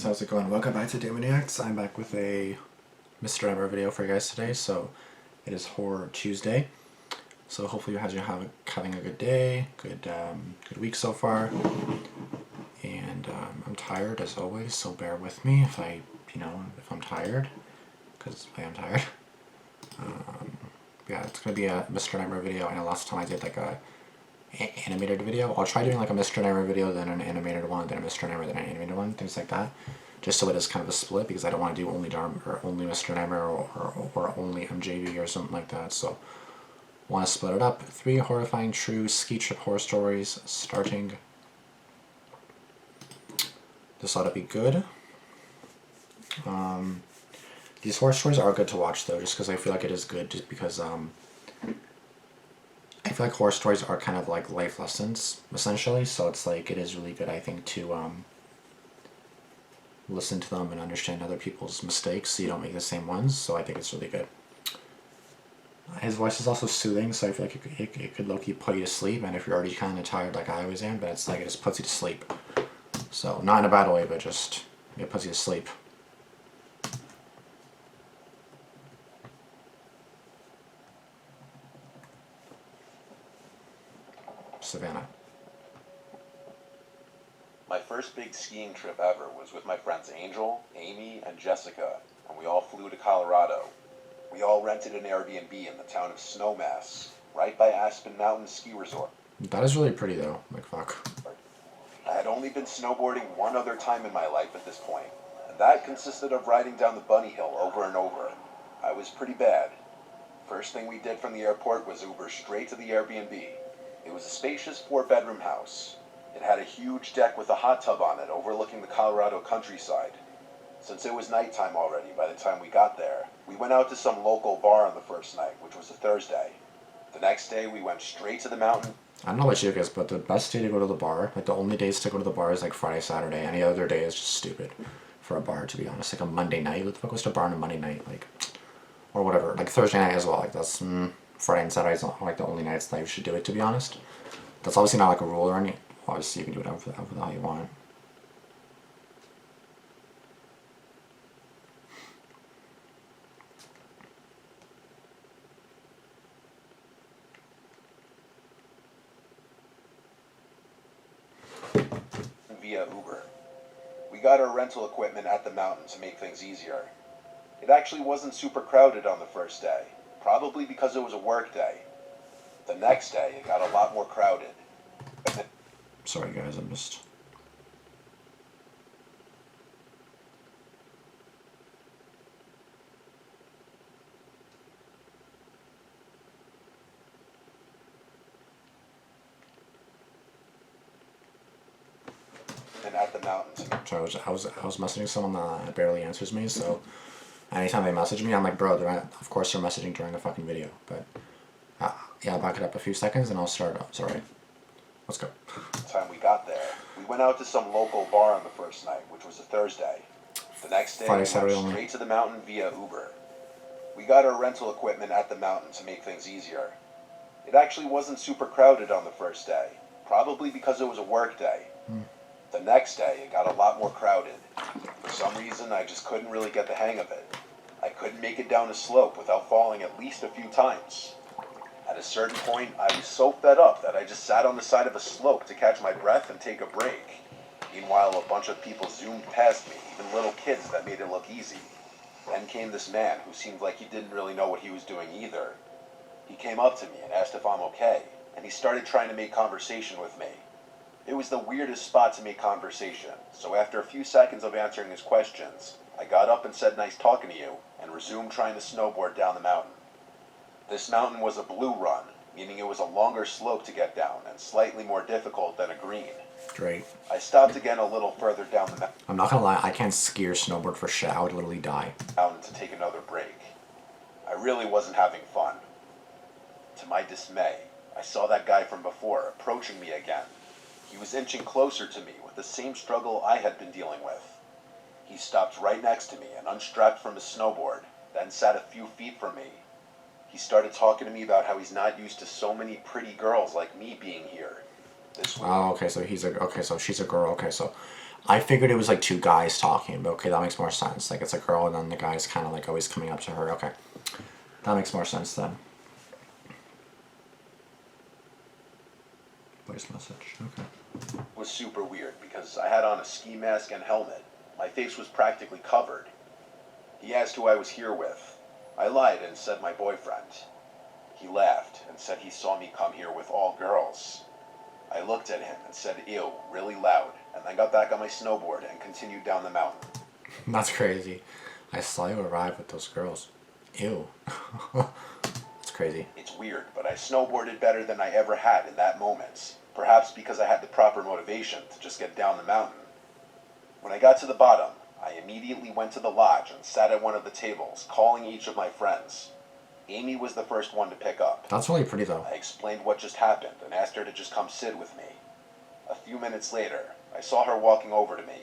how's it going? Welcome back to Damian. I'm back with a Mr. Ember video for you guys today. So it is Horror Tuesday. So hopefully you guys are having a good day, good week so far. And I'm tired as always, so bear with me if I'm tired, because I am tired. Yeah, it's gonna be a Mr. Ember video. I know last time I did like a animated video. I'll try doing like a Mr. Nightmare video, then an animated one, then a Mr. Nightmare, then an animated one, things like that. Just so it is kind of a split, because I don't want to do only only Mr. Nightmare or only MJV or something like that. So I want to split it up. 3 horrifying true ski trip horror stories starting. This ought to be good. These horror stories are good to watch though, just because I feel like it is good, just because I feel like horror stories are kind of like life lessons, essentially, so it's like, it is really good, I think, to listen to them and understand other people's mistakes so you don't make the same ones, so I think it's really good. His voice is also soothing, so I feel like it could low-key put you to sleep, and if you're already kind of tired like I always am, but it's like it just puts you to sleep. So, not in a bad way, but just, it puts you to sleep. Savannah. My first big skiing trip ever was with my friends Angel, Amy, and Jessica, and we all flew to Colorado. We all rented an Airbnb in the town of Snowmass, right by Aspen Mountain Ski Resort. That is really pretty though, like fuck. I had only been snowboarding one other time in my life at this point, and that consisted of riding down the bunny hill over and over. I was pretty bad. First thing we did from the airport was Uber straight to the Airbnb. It was a spacious 4-bedroom house. It had a huge deck with a hot tub on it overlooking the Colorado countryside. Since it was nighttime already by the time we got there, we went out to some local bar on the first night, which was a Thursday. The next day we went straight to the mountain. I don't know about you guys, but the best day to go to the bar, like the only days to go to the bar is like Friday, Saturday. Any other day is just stupid for a bar, to be honest. Like a Monday night, what the fuck goes to a bar on a Monday night? Like, or whatever, like Thursday night as well, like that's, Friday and Saturday is not like the only nights that you should do it, to be honest. That's obviously not like a rule or any, obviously you can do it however the hell you want. Via Uber. We got our rental equipment at the mountain to make things easier. It actually wasn't super crowded on the first day, probably because it was a work day. The next day, it got a lot more crowded. Sorry guys, I'm just... And at the mountains. Sorry, I was messaging someone that barely answers me, so anytime they message me, I'm like, bro, of course they're messaging during the fucking video, but yeah, I'll back it up a few seconds and I'll start up. Sorry. Let's go. The time we got there, we went out to some local bar on the first night, which was a Thursday. The next day, Friday, we Saturday went only. straight to the mountain via Uber. We got our rental equipment at the mountain to make things easier. It actually wasn't super crowded on the first day, probably because it was a work day. The next day, it got a lot more crowded. For some reason, I just couldn't really get the hang of it. I couldn't make it down a slope without falling at least a few times. At a certain point, I was so fed up that I just sat on the side of a slope to catch my breath and take a break. Meanwhile, a bunch of people zoomed past me, even little kids that made it look easy. Then came this man who seemed like he didn't really know what he was doing either. He came up to me and asked if I'm okay, and he started trying to make conversation with me. It was the weirdest spot to make conversation, so after a few seconds of answering his questions, I got up and said nice talking to you, and resumed trying to snowboard down the mountain. This mountain was a blue run, meaning it was a longer slope to get down, and slightly more difficult than a green. Great. I stopped again a little further down the mountain. I'm not gonna lie, I can't ski or snowboard for shit. I would literally die. To take another break. I really wasn't having fun. To my dismay, I saw that guy from before approaching me again. He was inching closer to me with the same struggle I had been dealing with. He stopped right next to me and unstrapped from his snowboard, then sat a few feet from me. He started talking to me about how he's not used to so many pretty girls like me being here. Oh, okay, so so she's a girl. Okay, so I figured it was like two guys talking, but okay, that makes more sense. Like it's a girl and then the guy's kind of like always coming up to her. Okay, that makes more sense then. Voice message. Okay. It was super weird because I had on a ski mask and helmet. My face was practically covered. He asked who I was here with. I lied and said my boyfriend. He laughed and said he saw me come here with all girls. I looked at him and said ew really loud, and then got back on my snowboard and continued down the mountain. That's crazy. I saw you arrive with those girls. Ew. That's crazy. It's weird, but I snowboarded better than I ever had in that moment. Perhaps because I had the proper motivation to just get down the mountain. When I got to the bottom, I immediately went to the lodge and sat at one of the tables, calling each of my friends. Amy was the first one to pick up. That's really pretty though. I explained what just happened and asked her to just come sit with me. A few minutes later, I saw her walking over to me.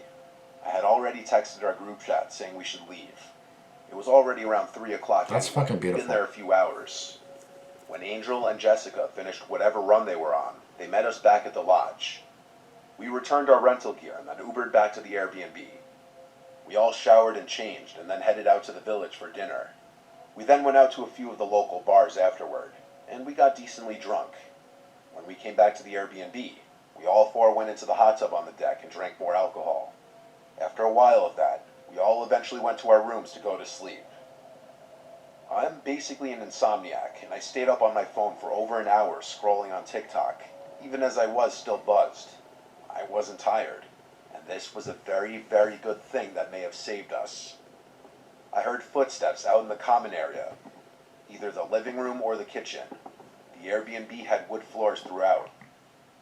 I had already texted our group chat saying we should leave. It was already around 3 o'clock. That's anyway. fucking beautiful. We'd been there a few hours. When Angel and Jessica finished whatever run they were on, they met us back at the lodge. We returned our rental gear and then Ubered back to the Airbnb. We all showered and changed and then headed out to the village for dinner. We then went out to a few of the local bars afterward, and we got decently drunk. When we came back to the Airbnb, we all four went into the hot tub on the deck and drank more alcohol. After a while of that, we all eventually went to our rooms to go to sleep. I'm basically an insomniac, and I stayed up on my phone for over an hour scrolling on TikTok, even as I was still buzzed. I wasn't tired, and this was a very, very good thing that may have saved us. I heard footsteps out in the common area, either the living room or the kitchen. The Airbnb had wood floors throughout.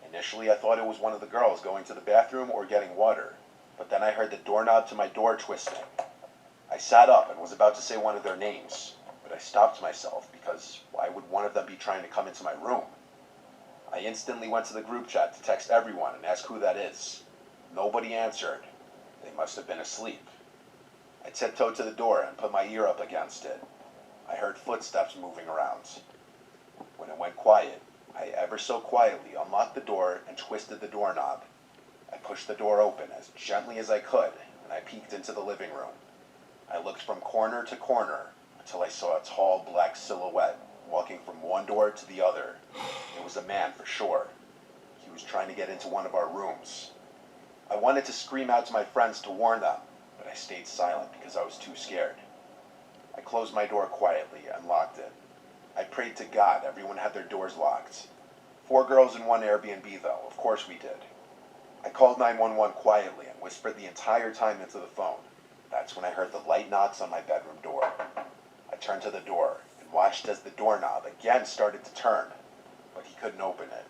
Initially, I thought it was one of the girls going to the bathroom or getting water, but then I heard the doorknob to my door twisting. I sat up and was about to say one of their names, but I stopped myself because why would one of them be trying to come into my room? I instantly went to the group chat to text everyone and ask who that is. Nobody answered. They must have been asleep. I tiptoed to the door and put my ear up against it. I heard footsteps moving around. When it went quiet, I ever so quietly unlocked the door and twisted the doorknob. I pushed the door open as gently as I could, and I peeked into the living room. I looked from corner to corner until I saw a tall black silhouette walking from one door to the other. It was a man for sure. He was trying to get into one of our rooms. I wanted to scream out to my friends to warn them, but I stayed silent because I was too scared. I closed my door quietly and locked it. I prayed to God everyone had their doors locked. 4 girls in one Airbnb though, of course we did. I called 911 quietly and whispered the entire time into the phone. That's when I heard the light knocks on my bedroom door. I turned to the door and watched as the doorknob again started to turn, but he couldn't open it.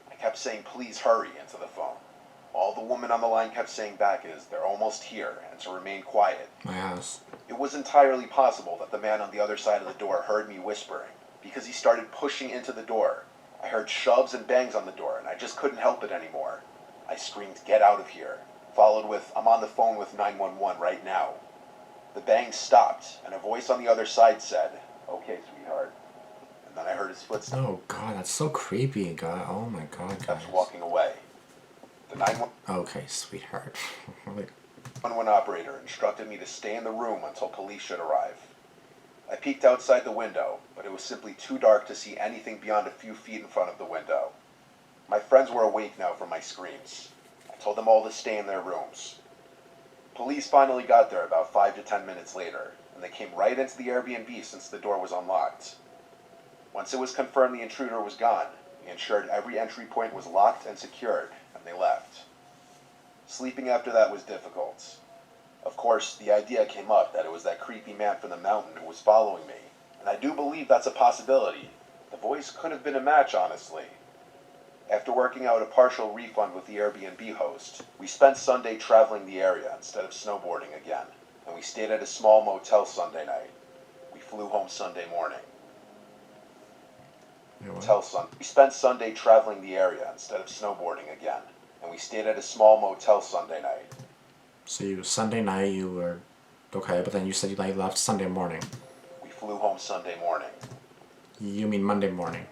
I kept saying please hurry into the phone. All the woman on the line kept saying back is they're almost here and to remain quiet. My ass. It was entirely possible that the man on the other side of the door heard me whispering because he started pushing into the door. I heard shoves and bangs on the door and I just couldn't help it anymore. I screamed, "Get out of here," followed with, "I'm on the phone with 911 right now." The bangs stopped and a voice on the other side said, "Okay, sweetheart." And then I heard his footsteps. Oh god, that's so creepy, God. Oh my god, guys. Walking away. The 911 Okay, sweetheart. Like, operator instructed me to stay in the room until police should arrive. I peeked outside the window, but it was simply too dark to see anything beyond a few feet in front of the window. My friends were awake now from my screams. I told them all to stay in their rooms. Police finally got there about 5 to 10 minutes later, and they came right into the Airbnb since the door was unlocked. Once it was confirmed the intruder was gone, we ensured every entry point was locked and secured, and they left. Sleeping after that was difficult. Of course, the idea came up that it was that creepy man from the mountain who was following me, and I do believe that's a possibility. The voice could have been a match, honestly. After working out a partial refund with the Airbnb host, we spent Sunday traveling the area instead of snowboarding again, and we stayed at a small motel Sunday night. We flew home Sunday morning. We spent Sunday traveling the area instead of snowboarding again, and we stayed at a small motel Sunday night. so Sunday night you were okay, but then you said you left Sunday morning. We flew home Sunday morning. You mean Monday morning?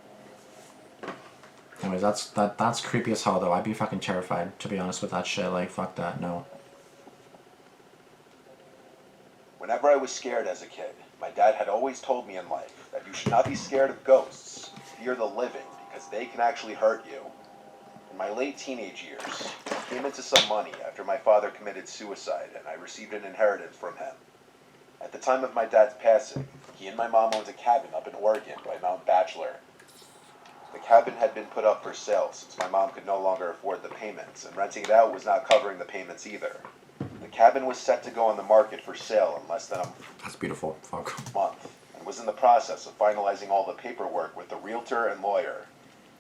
Anyways, that's creepy as hell though. I'd be fucking terrified, to be honest with that shit. Like, fuck that, no. Whenever I was scared as a kid, my dad had always told me in life that you should not be scared of ghosts, fear the living, because they can actually hurt you. In my late teenage years, I came into some money after my father committed suicide and I received an inheritance from him. At the time of my dad's passing, he and my mom owned a cabin up in Oregon by Mount Bachelor. The cabin had been put up for sale since my mom could no longer afford the payments, and renting it out was not covering the payments either. The cabin was set to go on the market for sale in less than a That's beautiful. Fuck. month, and was in the process of finalizing all the paperwork with the realtor and lawyer.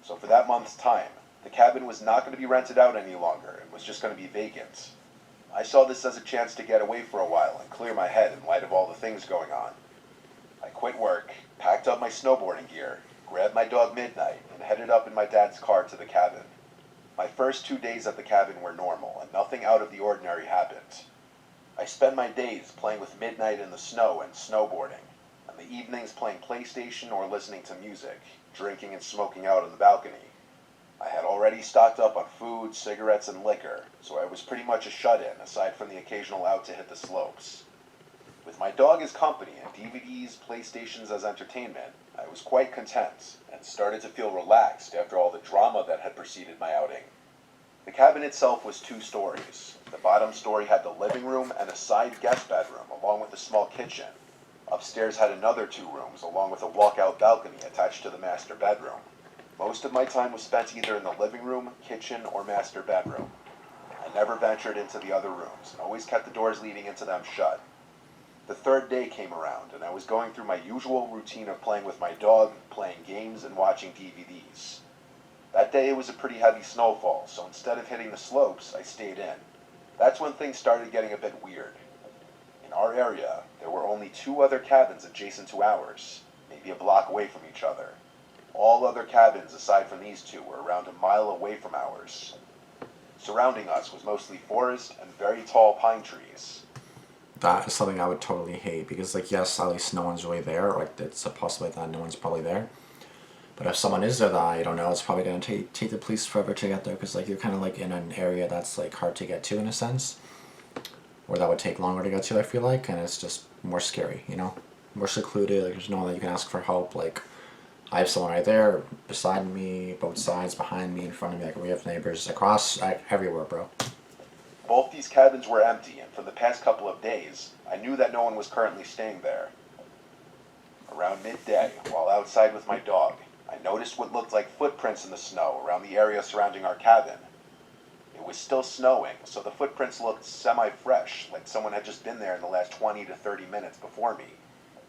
So for that month's time, the cabin was not going to be rented out any longer and was just going to be vacant. I saw this as a chance to get away for a while and clear my head in light of all the things going on. I quit work, packed up my snowboarding gear, grabbed my dog Midnight, and headed up in my dad's car to the cabin. My first 2 days at the cabin were normal, and nothing out of the ordinary happened. I spent my days playing with Midnight in the snow and snowboarding, and the evenings playing PlayStation or listening to music, drinking and smoking out on the balcony. I had already stocked up on food, cigarettes, and liquor, so I was pretty much a shut-in, aside from the occasional out to hit the slopes. With my dog as company and DVDs, PlayStations as entertainment, I was quite content, and started to feel relaxed after all the drama that had preceded my outing. The cabin itself was 2 stories. The bottom story had the living room and a side guest bedroom, along with a small kitchen. Upstairs had another 2 rooms, along with a walkout balcony attached to the master bedroom. Most of my time was spent either in the living room, kitchen, or master bedroom. I never ventured into the other rooms, and always kept the doors leading into them shut. The 3rd day came around, and I was going through my usual routine of playing with my dog, playing games, and watching DVDs. That day it was a pretty heavy snowfall, so instead of hitting the slopes, I stayed in. That's when things started getting a bit weird. In our area, there were only 2 other cabins adjacent to ours, maybe a block away from each other. All other cabins aside from these 2 were around a mile away from ours. Surrounding us was mostly forest and very tall pine trees. That is something I would totally hate because, like, yes, at least no one's really there. Like, it's a possibility that no one's probably there. But if someone is there that I don't know, it's probably going to take the police forever to get there because, like, you're kind of, like, in an area that's, like, hard to get to in a sense. Or that would take longer to get to, I feel like. And it's just more scary, you know? More secluded. Like, there's no one that you can ask for help. Like, I have someone right there, beside me, both sides, behind me, in front of me. Like, we have neighbors across, everywhere, bro. Both these cabins were empty, and for the past couple of days, I knew that no one was currently staying there. Around midday, while outside with my dog, I noticed what looked like footprints in the snow around the area surrounding our cabin. It was still snowing, so the footprints looked semi-fresh, like someone had just been there in the last 20 to 30 minutes before me.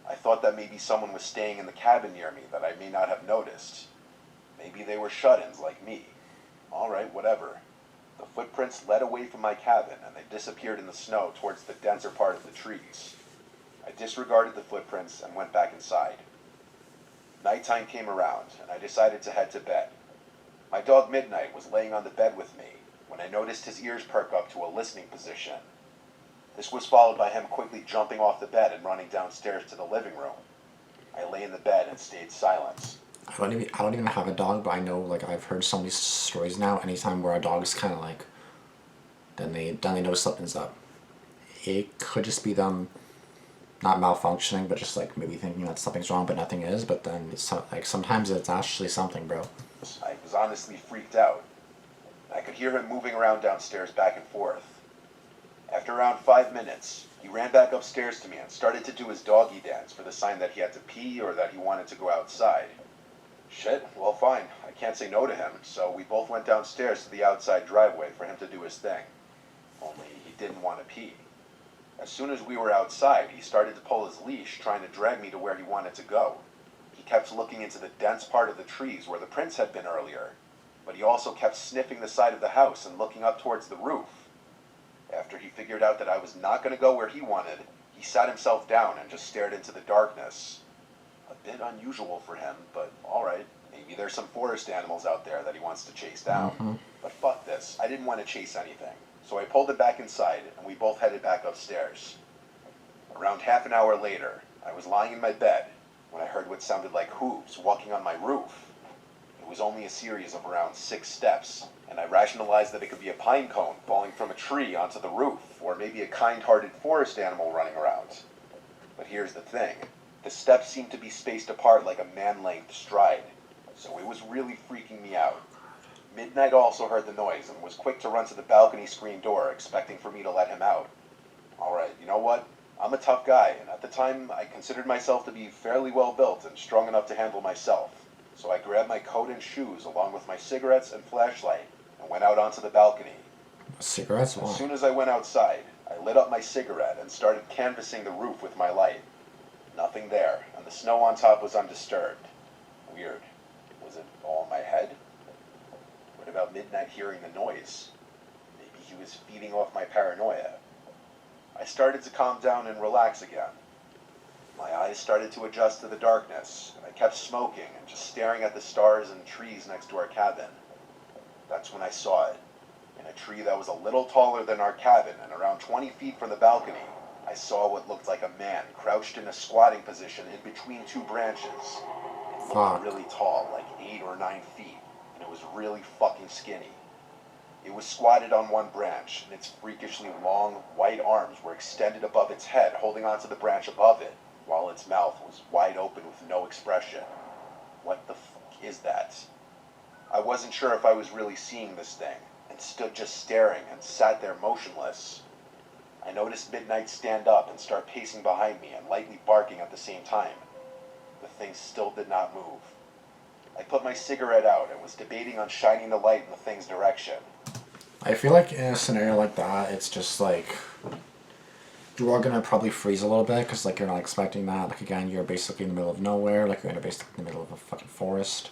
I thought that maybe someone was staying in the cabin near me that I may not have noticed. Maybe they were shut-ins like me. Alright, whatever. The footprints led away from my cabin, and they disappeared in the snow towards the denser part of the trees. I disregarded the footprints and went back inside. Nighttime came around, and I decided to head to bed. My dog Midnight was laying on the bed with me when I noticed his ears perk up to a listening position. This was followed by him quickly jumping off the bed and running downstairs to the living room. I lay in the bed and stayed silent. I don't even have a dog, but I know, like, I've heard so many stories now. Anytime where a dog is kind of like, then they know something's up. It could just be them not malfunctioning, but just like maybe thinking that something's wrong, but nothing is. But then it's like sometimes it's actually something, bro. I was honestly freaked out. I could hear him moving around downstairs back and forth. After around 5 minutes, he ran back upstairs to me and started to do his doggy dance for the sign that he had to pee or that he wanted to go outside. Shit, well fine, I can't say no to him, so we both went downstairs to the outside driveway for him to do his thing. Only he didn't want to pee. As soon as we were outside, he started to pull his leash, trying to drag me to where he wanted to go. He kept looking into the dense part of the trees where the prints had been earlier, but he also kept sniffing the side of the house and looking up towards the roof. After he figured out that I was not going to go where he wanted, he sat himself down and just stared into the darkness. A bit unusual for him, but alright. Maybe there's some forest animals out there that he wants to chase down. Mm-hmm. But fuck this, I didn't want to chase anything. So I pulled it back inside, and we both headed back upstairs. Around half an hour later, I was lying in my bed when I heard what sounded like hooves walking on my roof. It was only a series of around 6 steps, and I rationalized that it could be a pine cone falling from a tree onto the roof, or maybe a kind-hearted forest animal running around. But here's the thing. The steps seemed to be spaced apart like a man-length stride, so it was really freaking me out. Midnight also heard the noise and was quick to run to the balcony screen door, expecting for me to let him out. Alright, you know what? I'm a tough guy, and at the time I considered myself to be fairly well built and strong enough to handle myself. So I grabbed my coat and shoes along with my cigarettes and flashlight and went out onto the balcony. Cigarettes? Why? As soon as I went outside, I lit up my cigarette and started canvassing the roof with my light. Nothing there, and the snow on top was undisturbed. Weird. Was it all in my head? What about Midnight hearing the noise? Maybe he was feeding off my paranoia. I started to calm down and relax again. My eyes started to adjust to the darkness, and I kept smoking and just staring at the stars and trees next to our cabin. That's when I saw it. In a tree that was a little taller than our cabin and around 20 feet from the balcony, I saw what looked like a man crouched in a squatting position in between 2 branches. It looked really tall, like 8 or 9 feet, and it was really fucking skinny. It was squatted on one branch, and its freakishly long, white arms were extended above its head, holding onto the branch above it, while its mouth was wide open with no expression. What the fuck is that? I wasn't sure if I was really seeing this thing, and stood just staring and sat there motionless. I noticed Midnight stand up and start pacing behind me and lightly barking at the same time. The thing still did not move. I put my cigarette out and was debating on shining the light in the thing's direction. I feel like in a scenario like that, it's just like you are gonna probably freeze a little bit because like you're not expecting that. Like again, you're basically in the middle of nowhere. Like you're basically in the middle of a fucking forest.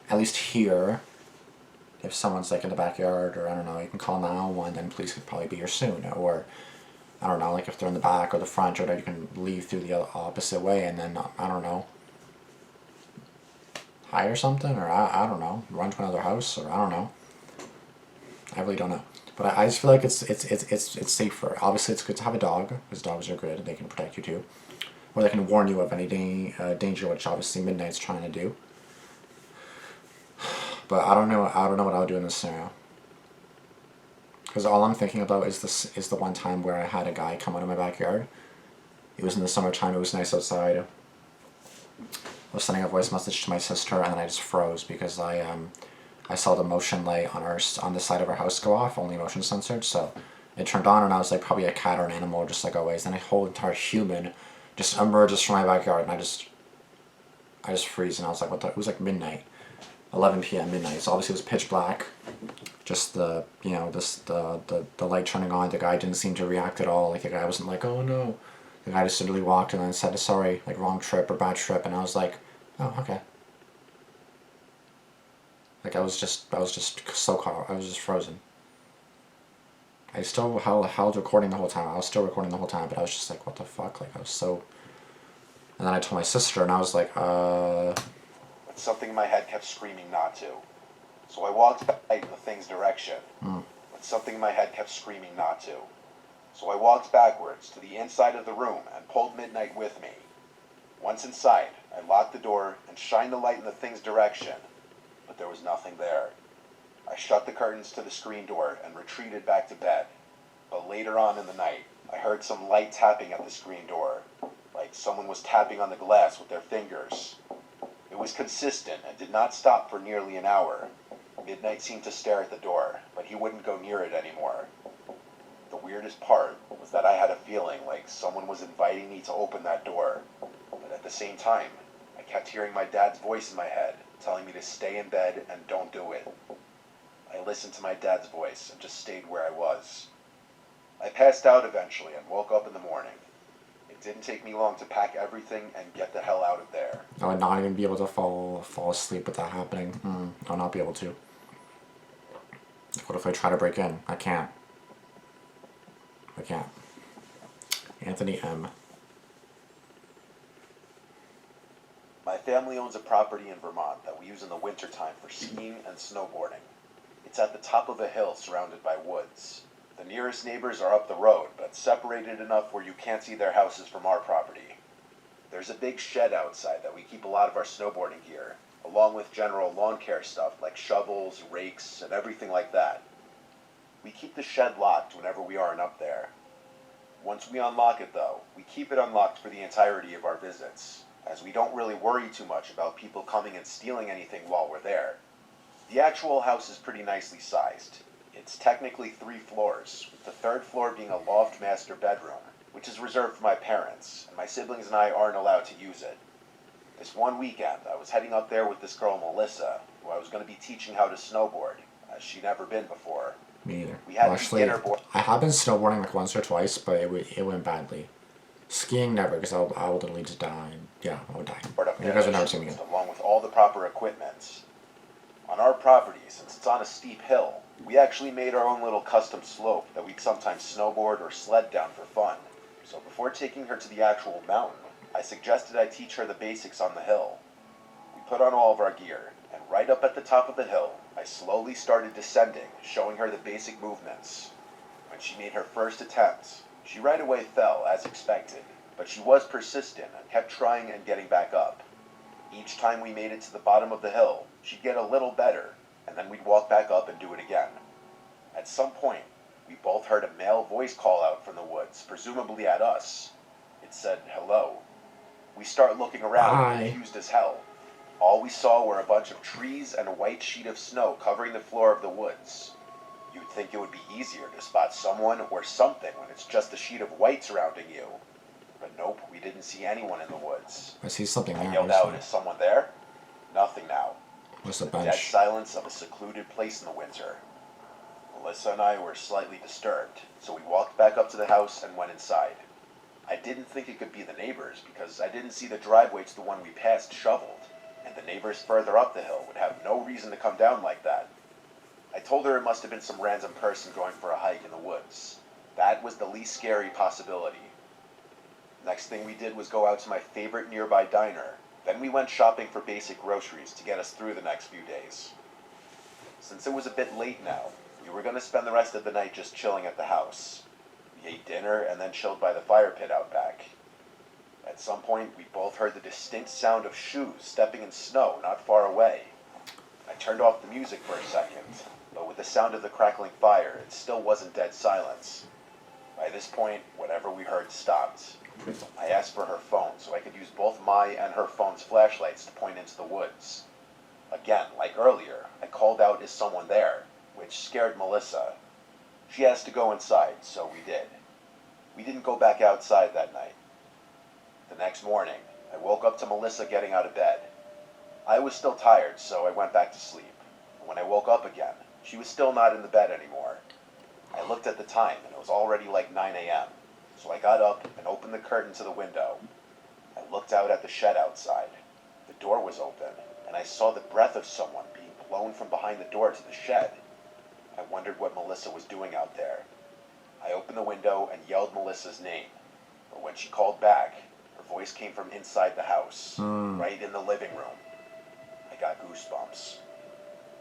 At least here, if someone's like in the backyard or I don't know, you can call 911. Then police could probably be here soon. Or I don't know, like if they're in the back or the front, or that you can leave through the opposite way and then I don't know, hide or something, or I don't know, run to another house, or I don't know. I really don't know. But I just feel like it's safer. Obviously, it's good to have a dog, because dogs are good. They can protect you too. Or they can warn you of any danger, which obviously Midnight's trying to do. But I don't know what I would do in this scenario. Because all I'm thinking about is the one time where I had a guy come out of my backyard. It was in the summertime, it was nice outside. I was sending a voice message to my sister, and then I just froze because I saw the motion light on the side of our house go off, only motion censored, so it turned on and I was like probably a cat or an animal just like always. Then a whole entire human just emerges from my backyard and I just freeze and I was like, what the, it was like midnight, 11 p.m. midnight, so obviously it was pitch black, just the, you know, the light turning on. The guy didn't seem to react at all, like the guy wasn't like, oh no, the guy just literally walked and then said sorry, like wrong trip or bad trip, and I was like, oh okay. Like I was just so caught. I was just frozen. I still held recording the whole time. I was still recording the whole time, but I was just like, what the fuck? Like I was so. And then I told my sister, and I was like, But something in my head kept screaming not to. So I walked back in the thing's direction. But something in my head kept screaming not to. So I walked backwards to the inside of the room and pulled Midnight with me. Once inside, I locked the door and shined the light in the thing's direction. But there was nothing there. I shut the curtains to the screen door and retreated back to bed. But later on in the night, I heard some light tapping at the screen door, like someone was tapping on the glass with their fingers. It was consistent and did not stop for nearly an hour. Midnight seemed to stare at the door, but he wouldn't go near it anymore. The weirdest part was that I had a feeling like someone was inviting me to open that door, but at the same time, I kept hearing my dad's voice in my head, telling me to stay in bed and don't do it. I listened to my dad's voice and just stayed where I was. I passed out eventually and woke up in the morning. It didn't take me long to pack everything and get the hell out of there. I would not even be able to fall asleep with that happening. I'll not be able to. Like, what if I try to break in? I can't. Anthony M. My family owns a property in Vermont that we use in the wintertime for skiing and snowboarding. It's at the top of a hill surrounded by woods. The nearest neighbors are up the road, but separated enough where you can't see their houses from our property. There's a big shed outside that we keep a lot of our snowboarding gear, along with general lawn care stuff like shovels, rakes, and everything like that. We keep the shed locked whenever we aren't up there. Once we unlock it though, we keep it unlocked for the entirety of our visits, as we don't really worry too much about people coming and stealing anything while we're there. The actual house is pretty nicely sized. It's technically 3 floors, with the 3rd floor being a loft master bedroom, which is reserved for my parents, and my siblings and I aren't allowed to use it. This one weekend, I was heading up there with this girl Melissa, who I was going to be teaching how to snowboard, as she'd never been before. Me neither. We had Well, these actually, dinner boards. I have been snowboarding like once or twice, but it went badly. Skiing never, because I would literally just die. Yeah, I would die. Up You guys would never see me again. along with all the proper equipment. On our property, since it's on a steep hill, we actually made our own little custom slope that we'd sometimes snowboard or sled down for fun. So before taking her to the actual mountain, I suggested I teach her the basics on the hill. We put on all of our gear, and right up at the top of the hill, I slowly started descending, showing her the basic movements. When she made her first attempt, she right away fell, as expected, but she was persistent and kept trying and getting back up. Each time we made it to the bottom of the hill, she'd get a little better, and then we'd walk back up and do it again. At some point, we both heard a male voice call out from the woods, presumably at us. It said, "Hello." We start looking around, Hi. confused as hell. All we saw were a bunch of trees and a white sheet of snow covering the floor of the woods. You'd think it would be easier to spot someone or something when it's just a sheet of white surrounding you. But nope, we didn't see anyone in the woods. I see something I there. yelled out, "Is someone there?" Nothing now. What's the The dead bench? silence of a secluded place in the winter. Melissa and I were slightly disturbed, so we walked back up to the house and went inside. I didn't think it could be the neighbors because I didn't see the driveway to the one we passed shoveled, and the neighbors further up the hill would have no reason to come down like that. I told her it must have been some random person going for a hike in the woods. That was the least scary possibility. Next thing we did was go out to my favorite nearby diner. Then we went shopping for basic groceries to get us through the next few days. Since it was a bit late now, we were going to spend the rest of the night just chilling at the house. We ate dinner and then chilled by the fire pit out back. At some point, we both heard the distinct sound of shoes stepping in snow not far away. I turned off the music for a second, but with the sound of the crackling fire, it still wasn't dead silence. By this point, whatever we heard stopped. I asked for her phone so I could use both my and her phone's flashlights to point into the woods. Again, like earlier, I called out, "Is someone there?" which scared Melissa. She asked to go inside, so we did. We didn't go back outside that night. The next morning, I woke up to Melissa getting out of bed. I was still tired, so I went back to sleep. When I woke up again, she was still not in the bed anymore. I looked at the time, and it was already like 9 a.m., so I got up and opened the curtain to the window. I looked out at the shed outside. The door was open, and I saw the breath of someone being blown from behind the door to the shed. I wondered what Melissa was doing out there. I opened the window and yelled Melissa's name, but when she called back, her voice came from inside the house, right in the living room. I got goosebumps.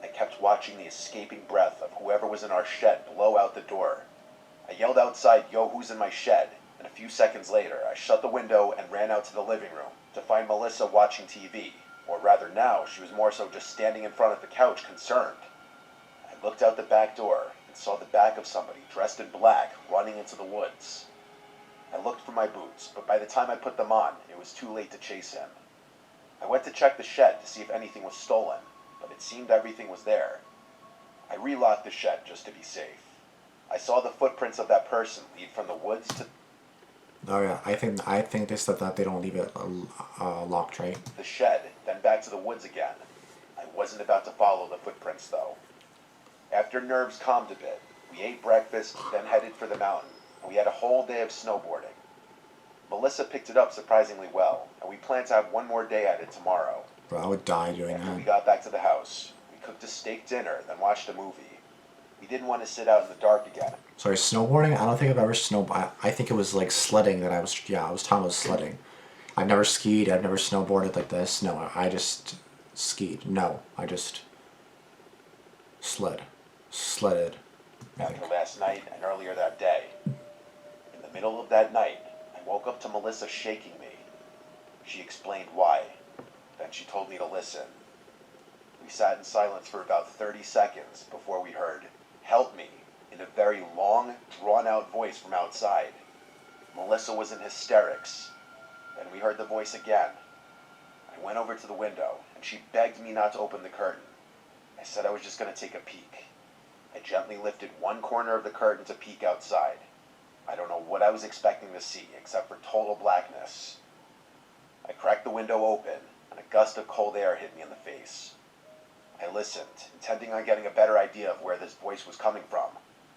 I kept watching the escaping breath of whoever was in our shed blow out the door. I yelled outside, "Yo, who's in my shed?" And a few seconds later, I shut the window and ran out to the living room to find Melissa watching TV. Or rather now, she was more so just standing in front of the couch, concerned. I looked out the back door and saw the back of somebody dressed in black running into the woods. I looked for my boots, but by the time I put them on, it was too late to chase him. I went to check the shed to see if anything was stolen, but it seemed everything was there. I relocked the shed just to be safe. I saw the footprints of that person lead from the woods to Oh yeah, I think they said that they don't leave it locked, right? the shed, then back to the woods again. I wasn't about to follow the footprints, though. After nerves calmed a bit, we ate breakfast, then headed for the mountain, and we had a whole day of snowboarding. Melissa picked it up surprisingly well, and we plan to have one more day at it tomorrow. Bro, I would die doing After we that. got back to the house, we cooked a steak dinner, then watched a movie. We didn't want to sit out in the dark again. Sorry, snowboarding? I don't think I've ever I think it was like sledding that I was talking about sledding. I've never skied, I've never snowboarded like this. No, I just skied. No, I just sledded. After last night and earlier that day. In the middle of that night, I woke up to Melissa shaking me. She explained why. Then she told me to listen. We sat in silence for about 30 seconds before we heard, "Help me," in a very long, drawn-out voice from outside. Melissa was in hysterics. Then we heard the voice again. I went over to the window, and she begged me not to open the curtain. I said I was just going to take a peek. I gently lifted one corner of the curtain to peek outside. I don't know what I was expecting to see, except for total blackness. I cracked the window open, and a gust of cold air hit me in the face. I listened, intending on getting a better idea of where this voice was coming from,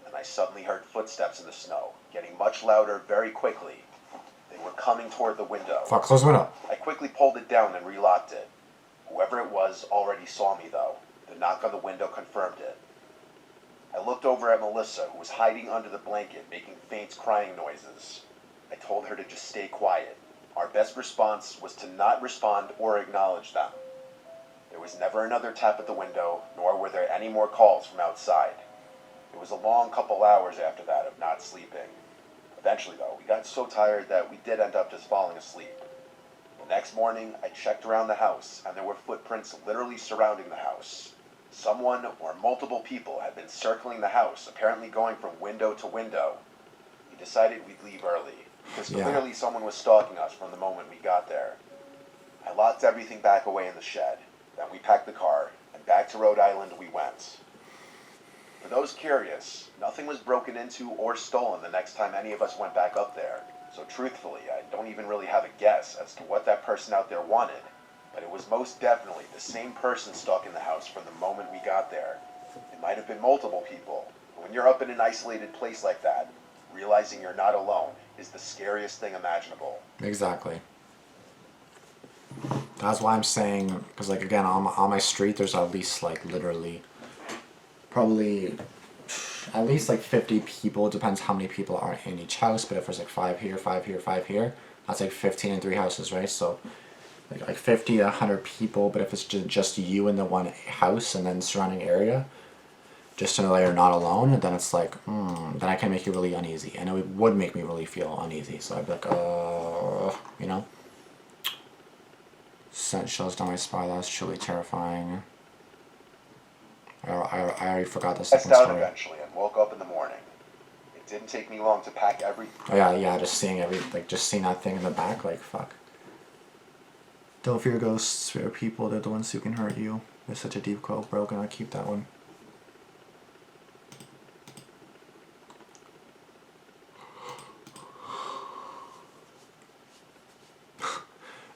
and I suddenly heard footsteps in the snow, getting much louder very quickly. They were coming toward the window. Fuck, close the window. I quickly pulled it down and relocked it. Whoever it was already saw me, though. The knock on the window confirmed it. I looked over at Melissa, who was hiding under the blanket, making faint crying noises. I told her to just stay quiet. Our best response was to not respond or acknowledge them. There was never another tap at the window, nor were there any more calls from outside. It was a long couple hours after that of not sleeping. Eventually, though, we got so tired that we did end up just falling asleep. The next morning, I checked around the house, and there were footprints literally surrounding the house. Someone or multiple people had been circling the house, apparently going from window to window. We decided we'd leave early, because clearly someone was stalking us from the moment we got there. I locked everything back away in the shed. Then we packed the car, and back to Rhode Island we went. For those curious, nothing was broken into or stolen the next time any of us went back up there. So truthfully, I don't even really have a guess as to what that person out there wanted. But it was most definitely the same person stalking the house from the moment we got there. It might have been multiple people. But when you're up in an isolated place like that, realizing you're not alone is the scariest thing imaginable. Exactly. That's why I'm saying, because like again, on my street, there's at least like literally, probably at least like 50 people. It depends how many people are in each house, but if there's like 5 here, 5 here, 5 here, that's like 15 in 3 houses, right? So like 50 to 100 people, but if it's just you in the one house and then surrounding area, just to know that you're not alone, then it's like, then I can make you really uneasy. And it would make me really feel uneasy. So I'd be like, you know? Sent shells down my spine, that's truly terrifying. I already forgot the second Passed out story. eventually and woke up in the morning. It didn't take me long to pack everything. Oh yeah, just seeing just seeing that thing in the back, like, fuck. Don't fear ghosts, fear people, they're the ones who can hurt you. There's such a deep quote, bro, gonna keep that one.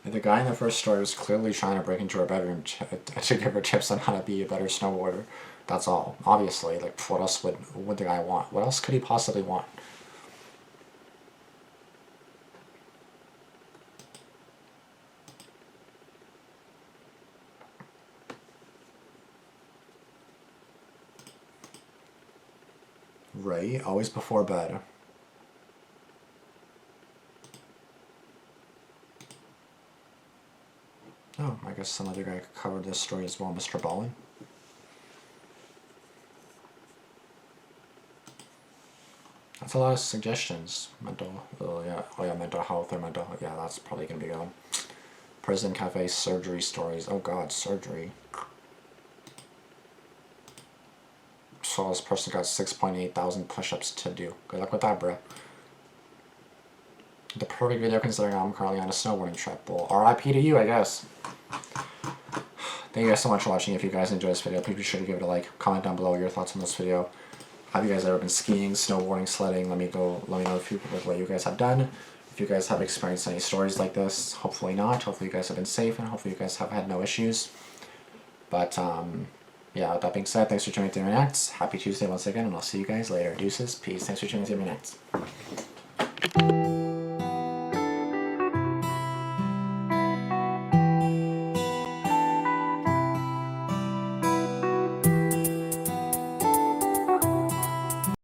The guy in the first story was clearly trying to break into her bedroom to give her tips on how to be a better snowboarder. That's all. Obviously, like, what else would the guy want? What else could he possibly want? Right? Always before bed. Oh, I guess some other guy covered this story as well, Mr. Ballin. That's a lot of suggestions. Mental, mental health or mental, yeah, that's probably gonna be good. Prison cafe surgery stories. Oh God, surgery. So this person got 6.8 thousand push-ups to do. Good luck with that, bro. The perfect video considering I'm currently on a snowboarding trip. Well, RIP to you, I guess. Thank you guys so much for watching. If you guys enjoyed this video, please be sure to give it a like. Comment down below your thoughts on this video. Have you guys ever been skiing, snowboarding, sledding? Let me know what you guys have done. If you guys have experienced any stories like this, hopefully not. Hopefully you guys have been safe and hopefully you guys have had no issues. But yeah, with that being said, thanks for tuning in to Reacts. Happy Tuesday once again, and I'll see you guys later. Deuces, peace. Thanks for tuning in to Reacts.